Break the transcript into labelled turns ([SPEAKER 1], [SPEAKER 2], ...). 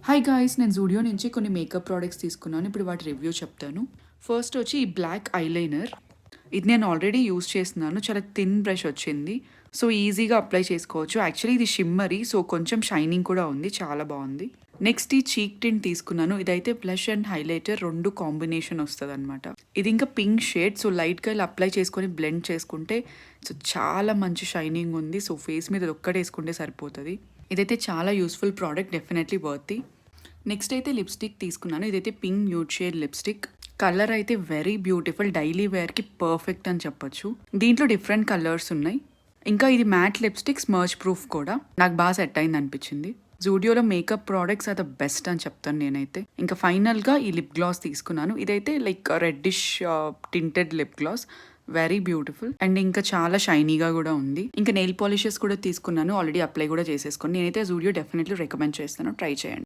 [SPEAKER 1] Hi guys, నేను జూడియో నుంచి కొన్ని మేకప్ ప్రోడక్ట్స్ తీసుకున్నాను. ఇప్పుడు వాటి రివ్యూ చెప్తాను. ఫస్ట్ వచ్చి ఈ బ్లాక్ ఐలైనర్. ఇది నేను ఆల్రెడీ యూస్ చేస్తున్నాను. చాలా థిన్ బ్రష్ వచ్చింది, సో ఈజీగా అప్లై చేసుకోవచ్చు. యాక్చువల్లీ ఇది షిమ్మరీ, సో కొంచెం షైనింగ్ కూడా ఉంది, చాలా బాగుంది. నెక్స్ట్ ఈ చీక్ టింట్ తీసుకున్నాను. ఇదైతే బ్లష్ అండ్ హైలైటర్ రెండు కాంబినేషన్ వస్తుంది అనమాట. ఇది ఇంకా పింక్ షేడ్, సో లైట్గా ఇలా అప్లై చేసుకొని బ్లెండ్ చేసుకుంటే సో చాలా మంచి షైనింగ్ ఉంది. సో ఫేస్ మీద ఒక్కటి వేసుకుంటే సరిపోతుంది. ఇదైతే చాలా useful product, definitely worthy. Next అయితే లిప్స్టిక్ తీసుకున్నాను. ఇదైతే pink nude shade lipstick. Colour అయితే వెరీ బ్యూటిఫుల్, డైలీ వేర్కి పర్ఫెక్ట్ అని చెప్పొచ్చు. దీంట్లో డిఫరెంట్ కలర్స్ ఉన్నాయి. ఇంకా ఇది మ్యాట్ లిప్స్టిక్, స్మర్చ్ ప్రూఫ్ కూడా. నాకు బాగా సెట్ అయింది అనిపించింది. జూడియోలో makeup products are the best అని చెప్తాను నేనైతే. ఇంకా ఫైనల్గా ఈ లిప్ గ్లాస్ తీసుకున్నాను. ఇదైతే like reddish tinted lip gloss, very beautiful and ఇంకా చాలా షైనీగా కూడా ఉంది. ఇంకా నెయిల్ పాలిషెస్ కూడా తీసుకున్నాను, ఆల్రెడీ అప్లై కూడా చేసేసుకొని. నేనైతే జూడియో డెఫినెట్లీ రికమెండ్ చేస్తాను, ట్రై చేయండి.